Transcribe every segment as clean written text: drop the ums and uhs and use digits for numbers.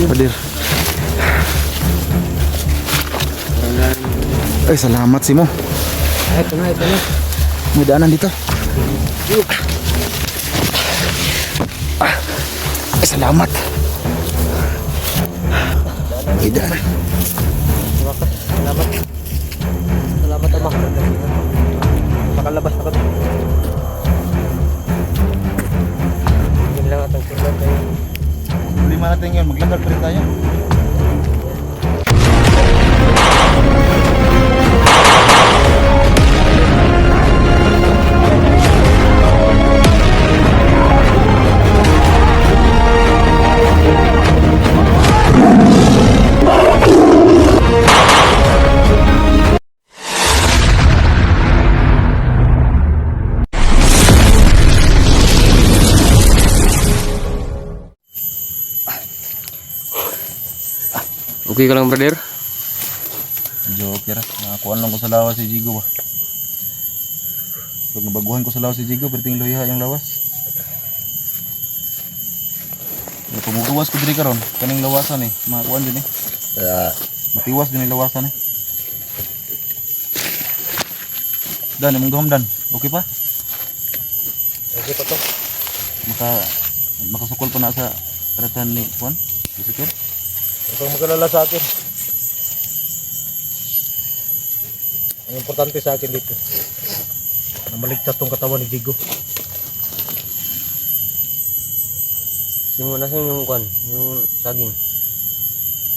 Padir. Ay, salamat si mo. Ito na, ito na. May daanan dito. Ay, salamat. May daanan. Salamat. Salamat, Ama. Makalabas na kami. Yun lang atang sulat kayo. Lima natin yun, maglanggar pa rin tayo. Okay ka lang, brother? Joker, nakakuan lang ko sa lawas si Jigo ba. Pag nabaguhan ko sa lawas si Jigo, perting luya yung lawas. Pumugawas ko diri karon, kaning lawasan eh, makuan din eh. Matiwas din yung lawasan eh. Dan, imong duham dan. Okay pa? Okay pa to. Makasukol pa na sa karatan ni kuan. Bisukir. Huwag kang mag-alala sa akin. Ang importante sa akin dito na maligtas tong katawan ni Jigo. Simula sa yung kwan, yung saging.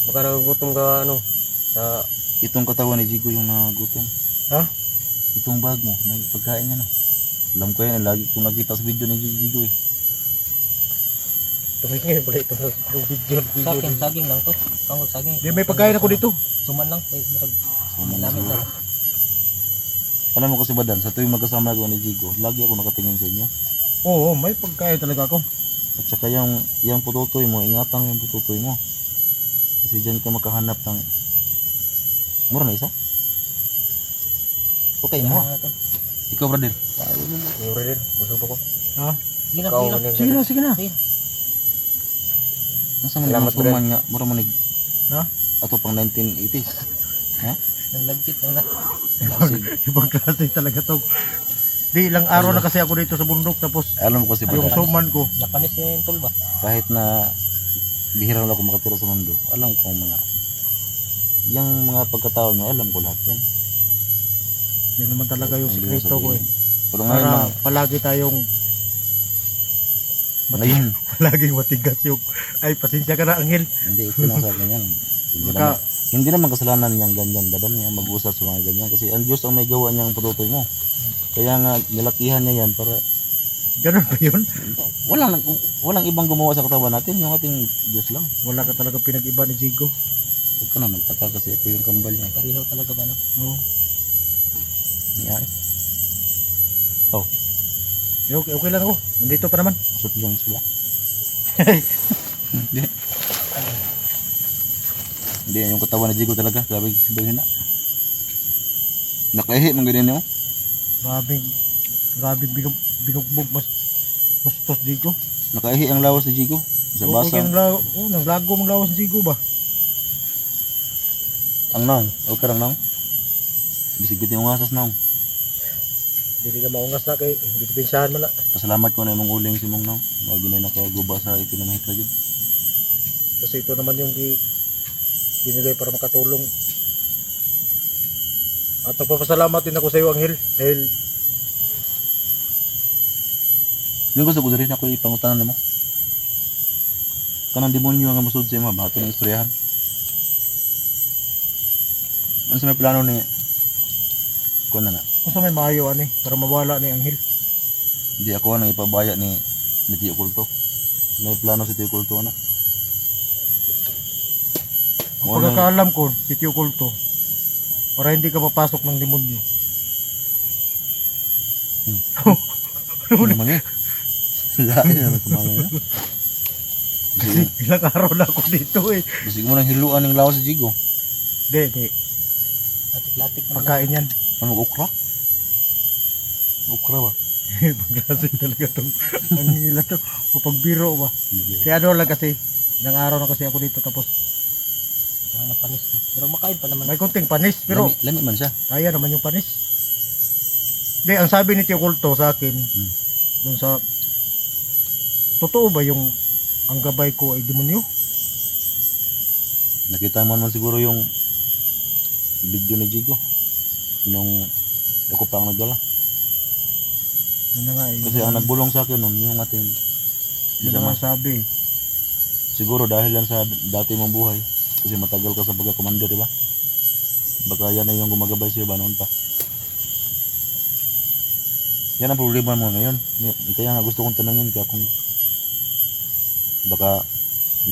Baka nagugutom ka sa... Itong katawan ni Jigo yung nagutom. Ha? Itong bag mo, may pagkain yan. Alam ko yan, lagi kong nakita sa video ni Jigo eh. Tumingin pala ito sa video. Saging lang to. Pangod saging. May pagkain ako dito. Suman lang. Malamit lang. Alam mo kasi Badan, sa tuwing magkasama ako ni Jigo, lagi ako nakatingin sa inyo. Oo, may pagkain talaga ako. At saka yung pututoy mo, ingatan yung pututoy mo. Kasi dyan ka makahanap ng... Mura na isa? Okay mo. Ikaw brother. Mura din. Busog ako. Ha? Sige na, Ikaw, sige na. sige na. Nasa man Salamat, yung suman nga, mura manig. Ha? Ato pang 1980s. Ha? Nalagkit na. Ibang klase talaga to. Di ilang araw na kasi ako dito sa bundok tapos Alam mo kasi yung Badan, suman ko. Napanis niya yung tulba. kahit na bihira lang ako makatira sa mundo, alam ko ang yung mga pagkatao nyo, alam ko lahat yan. Yan naman talaga yung Hindi mo sikreto ko eh. sabihin. Pero ngayon Para lang, palagi tayong ngayon, palaging matigas yung ay pasensya ka na Angel. hindi ito lang sa akin yan. Hindi Baka- naman, hindi naman kasalanan niyang ganyan, Badan niya mag-usap sa mga ganyan. Kasi ang Diyos ang may gawa niyang pututoy mo. Kaya nga, nilakihan niya yan para Ganun ba yun? walang ibang gumawa sa katawan natin, yung ating Diyos lang. Wala ka talaga pinag-iba ni Jigo. Huwag ka na magtaka kasi ako yung kambal niya. Pariho talaga ba no? Oo. Niya, Okay lang ako. Nandito pa naman. usap yung sila. Hindi. Hindi, yung katawan ni Jigo talaga, grabe sabihin na. Nakaihi, mga ganyan yun. Grabe binugbog mas gustos Jigo. Nakaihi ang lawas ni Jigo. Sa basa. Naglago mong lawas ni Jigo ba? Ang naong, okay lang naong. Bisig-bit yung asas naong. Hindi ka maungas na kay bitipinsahan mo na. Pasalamat ko na yung uling si mong naong. Lagi na nakaguba sa ito na mahitra yun. Kasi ito naman yung binigay para makatulong. At nagpapasalamat din ako sa iyo Angel. Dahil Yung gusto ko rin ako ipangutangan mo. Kanang demonyo nga masud sa mga bato ng istoryahan. Ano sa may plano ni kung na kung may maayo ani para mawala ni Angel. hindi ako nang ipabaya ni Tio Kulto. May plano si Tio Kulto na. Ang pagkakaalam ko, si Tio Kulto, para hindi ka mapasok ng demonyo. Ano naman eh? Lain naman kumano na. Kasi ilang araw na ako dito eh. Bisig mo nang hiluan ng lawas si Jigo. Hindi. Latik-latik naman. Pagkain yan. Ano mag-ukra? Ukra ba? Pagkasin talaga itong ang hila to. Pagbiro ba? Hindi. Kaya ano lang kasi, Ilang araw na kasi ako dito tapos Parang napanis no. Pero makain pa naman. may konting panis pero Lami man siya. kaya naman yung panis. Hindi, ang sabi ni Tio Kulto sa akin, dun sa, totoo ba yung ang gabay ko ay demonyo? Nakita mo naman siguro yung video ni Jigo. Nung ako pa ang nagdala. Yun na nga eh. Kasi ang nagbulong sa akin nun, yung ating Yun na nga sabi. siguro dahil yan sa dati mong buhay. Kasi matagal ka sa pagka-commander, di ba? Baka yan na yung gumagabay sa'yo ba noon pa. Yan ang problema mo ngayon. Kaya nga gusto kong tanungin ka kung baka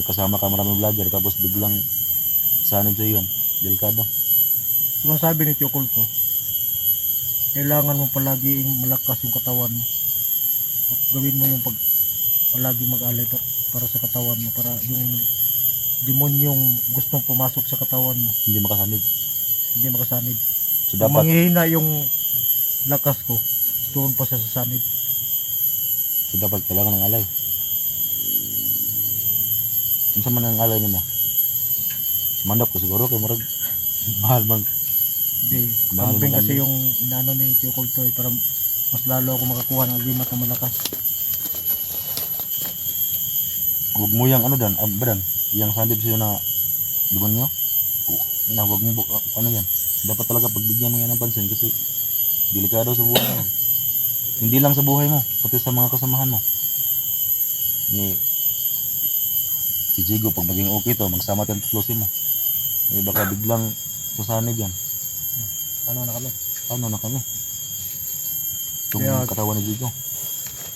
kasama ka maraming vlogger tapos biglang sanib sa'yo yun. Delikado. Kung ang sabi ni Tio Kulto, kailangan mo palagi malakas yung katawan mo. At gawin mo yung palagi mag-alay para sa katawan mo. Para yung demonyong gustong pumasok sa katawan mo, Hindi makasanib. hindi makasanib. So Kung dapat, manghihina yung lakas ko, doon pa siya sa sanib. kailangan ng alay. Ano sa man ang alay ni mo? Mandap ko siguro kay Murag. Mahal bang. Hindi, Mahal camping mo kasi ganyan. yung inano ni Tio Kulto eh, para mas lalo ako makakuha ng agimat na malakas. Huwag mo yung ano dan, badan, yung sanib sa'yo na demonyo. Na huwag mo, ano yan. Dapat talaga pagbigyan mo yan ng pansin kasi delikado sa buhay mo. Hindi lang sa buhay mo, pati sa mga kasamahan mo. Ni si Jigo, pag maging okay to, magsama tayong tutlusin mo. Eh baka biglang sasanib yan. Ano na kami? Ano na kami? Itong Kaya- katawan ni Jigo.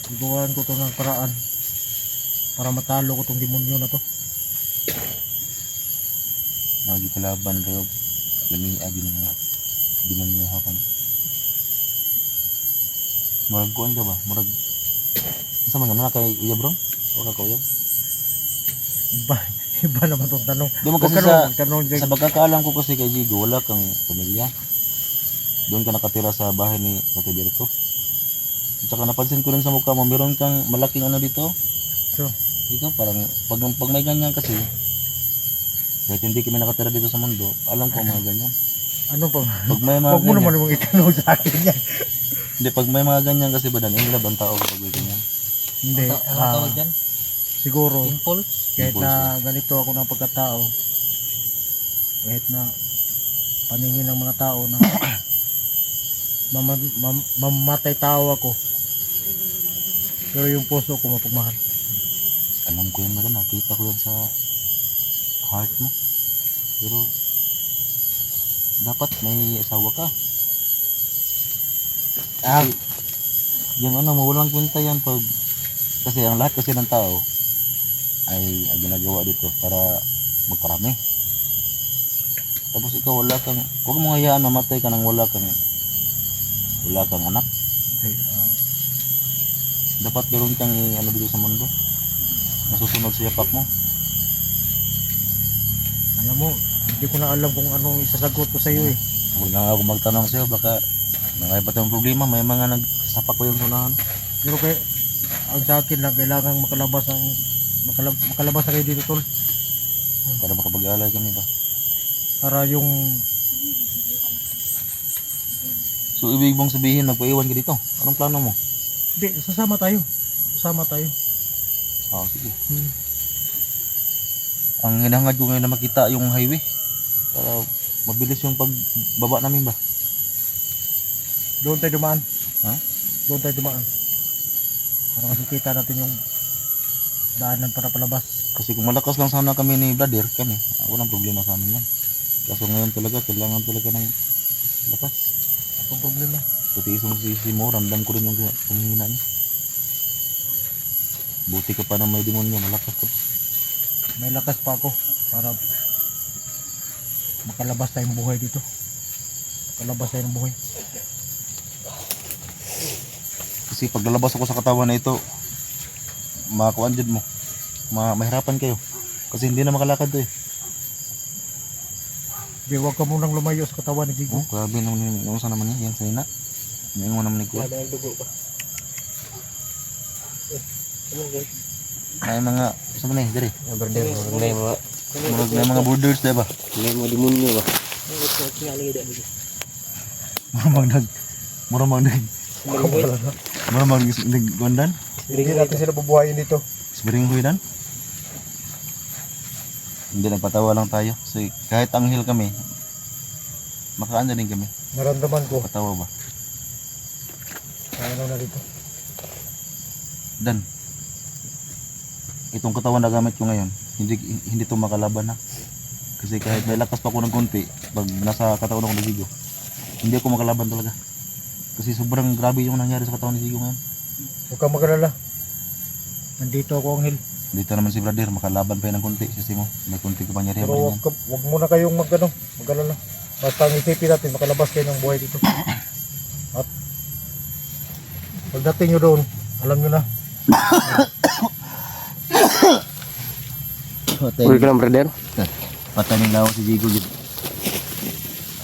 Gagawan ko to ng paraan para matalo ko tong demonyo na to. Lagi kalaban kayo. Laming agi ng mga demonyo hakan. Murag kuhan ka ba? Murag... Ano sa mga na kay Uya Bro? O ka Kuya? Iba, iba naman tong tanong. Di mo kasi Huwag ka sa... naman magtanong dyan. Sa pagkakaalam ko kasi kay Jigo, wala kang pamilya. Doon ka nakatira sa bahay ni Tati Berto. At saka napansin ko rin sa mukha mo, meron kang malaking ano dito. So, Dito parang, pag may ganyan kasi, kahit hindi kami nakatira dito sa mundo, alam ko mga ganyan. ano pa? Pag may mga Huwag mo ganyan, naman mong itanong sa akin yan. hindi, pag may mga ganyan kasi ba, in love ang tao kapag may ganyan. Hindi, Ano tawag dyan? siguro, Impulse? kahit Impulse, na ganito ako ng pagkatao, kahit na paningin ng mga tao na mamatay tao ako, pero yung puso ko mapagmahal. Alam ko yun madam, nakita ko yan sa heart mo. Pero, dapat may asawa ka. Kasi, yung ano, mawalang kwenta yan pag, kasi ang lahat kasi ng tao ay ang ginagawa dito para magparami. Tapos ikaw wala kang, huwag mo hayaan mamatay ka nang wala kang anak. Okay, Dapat meron kang ano dito sa mundo. Nasusunod sa yapak mo. alam mo, hindi ko na alam kung anong isasagot ko sa iyo eh. Huwag na ako magtanong sa'yo, baka nakaiba tayong problema, may mga nagsapak ko yung sunahan. Pero kay ang sa akin lang kailangan makalabas na kayo dito tol Para makapag-alay kami ba? para yung So ibig mong sabihin, magpaiwan ka dito. Anong plano mo? hindi, sasama tayo. Sige. Hmm. Ang hinahangad ko ngayon na makita yung highway. Para mabilis yung pagbaba namin ba? Doon tayo dumaan. Ha? Doon tayo dumaan. Para makikita natin yung daanan para palabas. Kasi kung malakas lang sana kami ni brother, kami, walang problema sa amin yan. Kaso ngayon talaga, kailangan talaga ng lakas. Ang problema. Pati isang sisi mo, ramdam ko rin yung panghihina niya. Buti ka pa na may demonyo, malakas ko. May lakas pa ako para makalabas tayong buhay dito. Makalabas tayo ng buhay. Kasi pag lalabas ako sa katawan na ito, makakuan dyan mo. Mahirapan kayo. Kasi hindi na makalakad to eh. Di, huwag ka munang lumayo sa katawan ni Jigo. Oh, grabe nung saan naman yan, yan sa hina. Ngayon mo naman ni Kuya. Wala nang dugo pa. May mga Sa man eh, dire. Brother, huwag na yung mga... Murag na mga borders, di ba? May mga demonyo ba? Murag naggondan. Hindi natin sila bubuhayin dito. Spring huidan. Hindi, nagpatawa lang tayo. So, kahit anghel kami, makaano din kami. Naramdaman ko. Patawa ba? Ano na dito? Dan, itong katawan na gamit ko ngayon, hindi to makalaban na. Kasi kahit may lakas pa ako ng konti, pag nasa katawan ako ni Zigo, hindi ako makalaban talaga. Kasi sobrang grabe yung nangyari sa katawan ni Zigo ngayon. Huwag kang mag-alala. Nandito ako, Anghel. Dito naman si brother, makalaban pa yun ng konti. Kasi mo, may konti ka pa niya rin. Pero wag muna kayong mag-alala. Basta ang isipin natin, makalabas kayo ng buhay dito. At pagdating nyo doon, alam nyo na. Uwi ka lang, brother. Patay ng lawa si Zigo yun.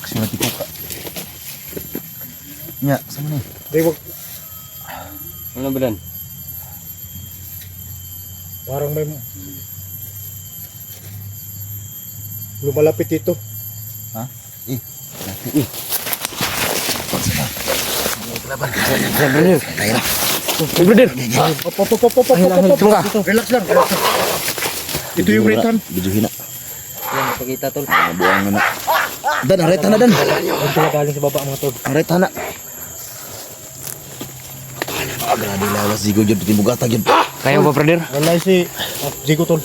Aksyon na tiko ka. Nya, saan mo na Hindi, wag. Ano ba dan? Parang may lumalapit dito. Ha? Eh, Brother. Brother. Relax lang. Ito yung return. Video hina. Yan, pakita tol. Buang na. Dan, areta na dan. Huwag sila galing sa baba mga tol. Areta na. Grabe lawas Zigo yun, pati bugata yun. Kaya ba, brother? Wala si Zigo tol.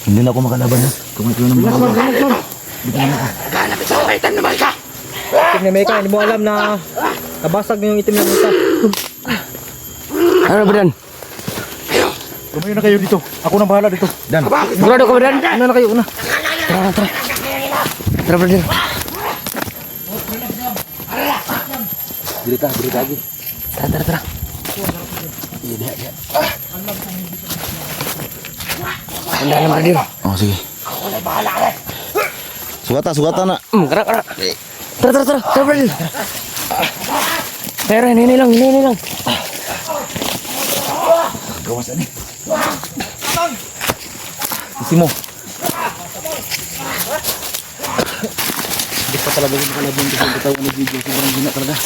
Hindi na ako makalaban na. Kung ito naman ako. Itim na Meka, hindi mo alam na nabasag na yung itim na Meka. Ano ba dan? Lumayo na kayo dito. Ako na bahala dito. Dan, Sigurado ka ba dan? Ano na kayo? Una. Tara. Tara, brother. berita lagi. Tara. Iya, dia. Handa na, brother. Oh, sige. Sugata nak. Gerak. Tara, brother. Tara, ini lang. Kawasan ni. Simo. Hindi pa talaga yung kalabang kasi bitaw ni video sobrang gina talaga.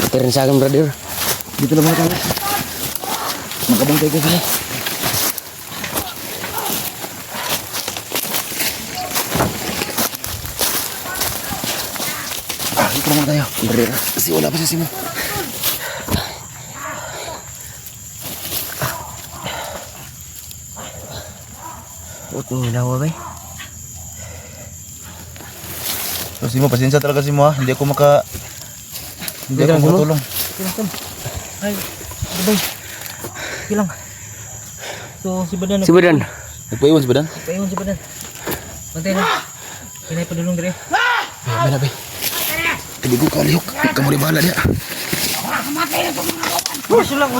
Pero sa akin, brother. Dito lang tayo. Makabangkay ka sila. Dito lang tayo. Brother, kasi wala pa si Simo. Ito, ilawa ba? So Simo, pasensya talaga Simo ha. Hindi ako makatulong. Ay, babay. Kilang. So, si Badan. Nagpaiwan si Badan? Paiwan si Badan. Bantay na. Pinay padulong dire. Binabi. Hindi ko kalihok. Kamu di bahala dia. Urasun lang.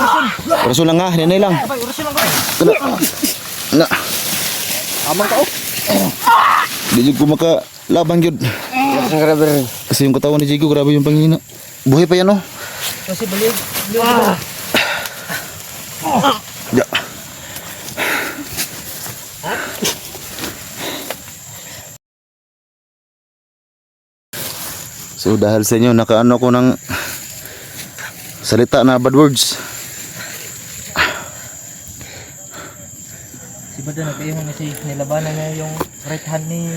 Rasul lang ha. Hinanay lang. Abay, urasun lang. Kena. Na. Amang ka, oh. Hindi ko makalaban yun. Kasi yung katawan ni Jigo, grabe yung panghina. Buhay pa yan oh. Kasi baliw. Ya. So dahil sa inyo, nakaano ko ng salita na bad words. Si Badan, nagkayong na si nilabanan na yung right hand ni...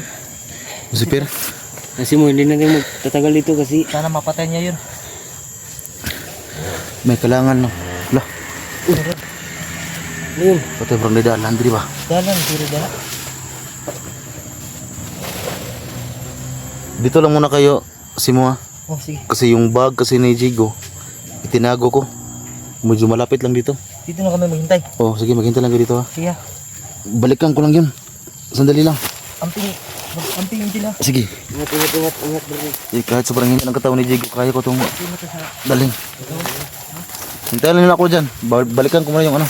Lucifer. Kasi mo, hindi na rin magtatagal dito kasi... Sana mapatay niya yun. May kailangan no. Lah, Yun. patay from the landry ba? Dalan, siro dalan. Dito lang muna kayo, Simo ha. Oh, sige. Kasi yung bag kasi ni Jigo, itinago ko. Medyo malapit lang dito. Dito na kami maghintay. Oh, sige, maghintay lang kayo dito ha. Sige. Balikan ko lang yun. Sandali lang. Amping yung sila. Sige. Ingat, bro. Kahit sobrang hinit ng katawan ni Jigo, kaya ko itong daling. Hintayin lang nila ako dyan. Balikan ko muna yung ano.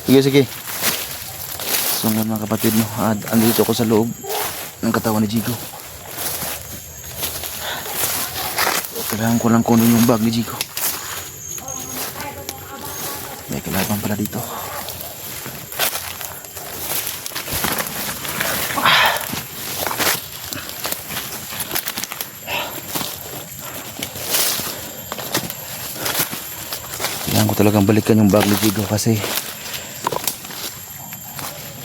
Sige. So ngayon mga kapatid mo, andito ako sa loob ng katawan ni Jigo. Kailangan ko lang kunin yung bag ni Jigo. May kalaban pala dito. Kailangan ko talagang balikan yung bag ni Jigo kasi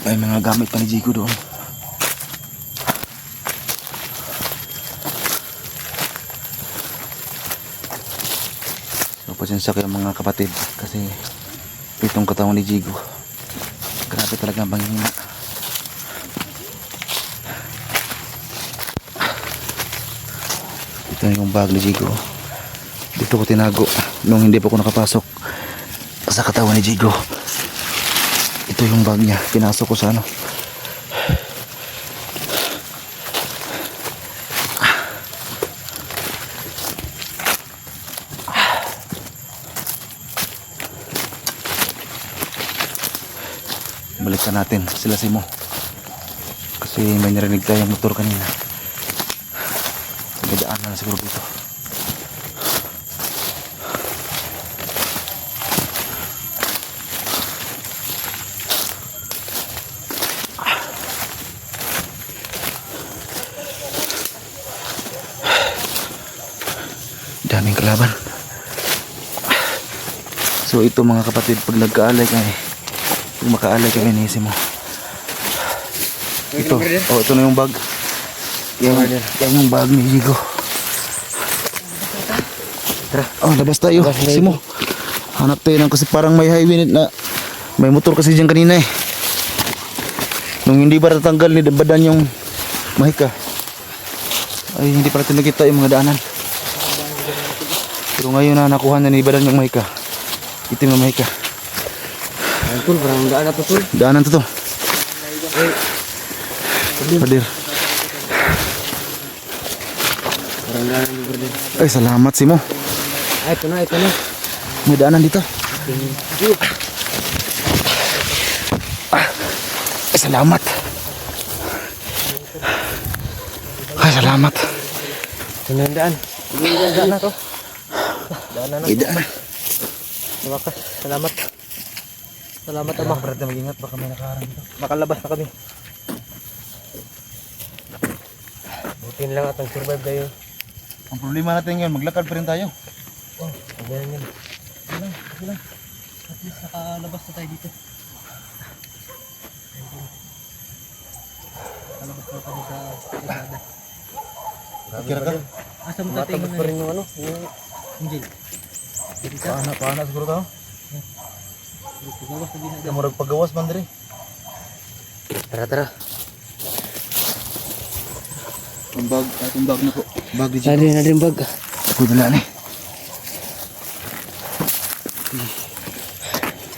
may mga gamit pa ni Jigo doon. So pasensya kayo mga kapatid kasi itong katawan ni Jigo grabe talaga ang panghina. Ito yung bag ni Jigo. Dito ko tinago nung hindi pa ako nakapasok sa katawan ni Jigo. Ito yung bag niya, pinasok ko sa ano. Balikan natin sila Simo kasi may narinig tayong motor kanina. May daan na siguro dito. Daming kalaban. So ito mga kapatid, pag nagkaalay kami, pag makaalay kami ni Simo, ito, oh ito na yung bag. Yan yung bag ni Jigo. Tara, oh labas tayo Simo. Hanap tayo ng, kasi parang may highway na may motor kasi dyan kanina eh. Nung hindi ba tatanggal ni badan yung mahika, ay hindi pa natin nakita yung mga daanan. Pero ngayon na nakuha na ni badan yung mahika. Itim na mahika. Tol, parang daan na to, tol. Daanan to to. Padir. Parang daan na brother. Ay salamat Simo. Ay, ito na, ito na. May daanan dito. Ay salamat. Ay salamat. Ito na yung daan. Daan na to. Daan na na. May daanan. Wakas, salamat. Salamat Ama. Brad, mag-ingat baka may nakaharang dito. Makalabas na kami. Butin lang at survive kayo. Ang problema natin ngayon, maglakad pa rin tayo. Oh, ganyan yan. Sige lang. At least nakalabas na tayo dito. Nakalabas na tayo sa isada. Kira ka? Asa mo tayo tingin pa rin yung ano? Yung Angel. Paana siguro tayo. Pagawas na din Yung murag pagawas man diri. Tara, tara. Ang bag na po. Bag di Dali na din bag. Ako dala ni.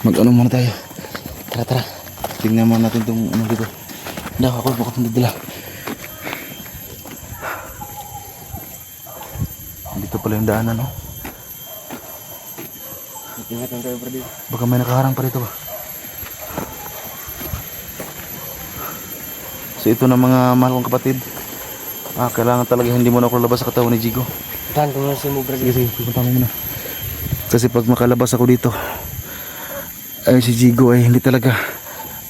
Mag-ano muna tayo. Tara, tara. Tingnan muna natin itong ano dito. Dah, ako bakit hindi dala. Dito pala yung daanan, no? Ingat lang kayo, brother. Baka may nakaharang pa rito ba? So ito na mga mahal kong kapatid. Kailangan talaga hindi muna ako labas sa katawan ni Jigo. Tahan ko muna si mo, brother. Sige, pupunta mo muna. Kasi pag makalabas ako dito, ay si Jigo ay hindi talaga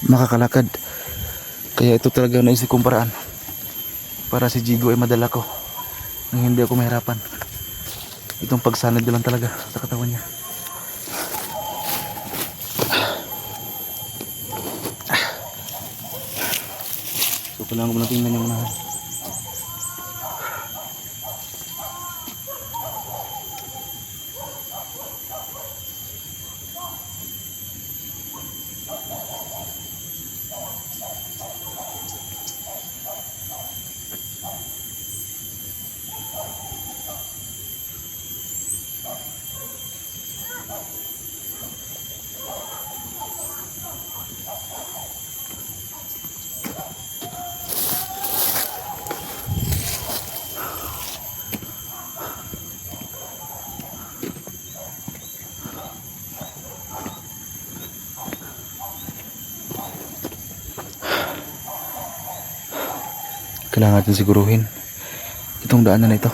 makakalakad. Kaya ito talaga naisip kong paraan para si Jigo ay madala ko nang hindi ako mahirapan. Itong pagsanad lang talaga sa katawan niya. So kailangan ko lang tingnan yung unahan. Kailangan natin siguruhin itong daanan na ito.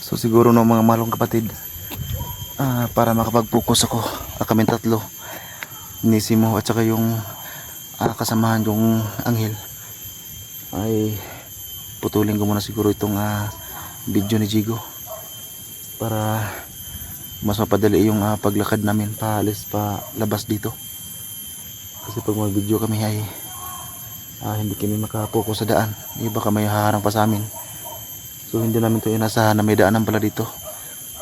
So siguro no mga malong kapatid, para makapag-focus ako, kaming tatlo, ni Simo at saka yung kasamahan yung anghel, ay putulin ko muna siguro itong video ni Jigo para mas mapadali yung paglakad namin paalis pa labas dito. Kasi pag mag video kami ay hindi kami makapokus sa daan, baka may haharang pa sa amin. So hindi namin to inasahan na may daanan pala dito.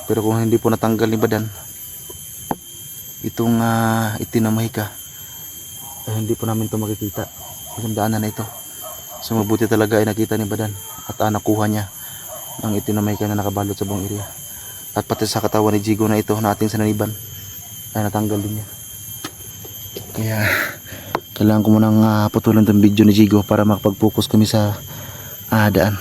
Pero kung hindi po natanggal ni Badan itong itim na mahika, hindi po namin to makikita yung daanan na ito. So mabuti talaga ay nakita ni Badan at nakuha niya ang itim na mahika na nakabalot sa buong area. At pati sa katawan ni Jigo na ito na ating sananiban ay natanggal din niya. Kaya kailangan ko munang putulan itong video ni Jigo para makapag-focus kami sa daan.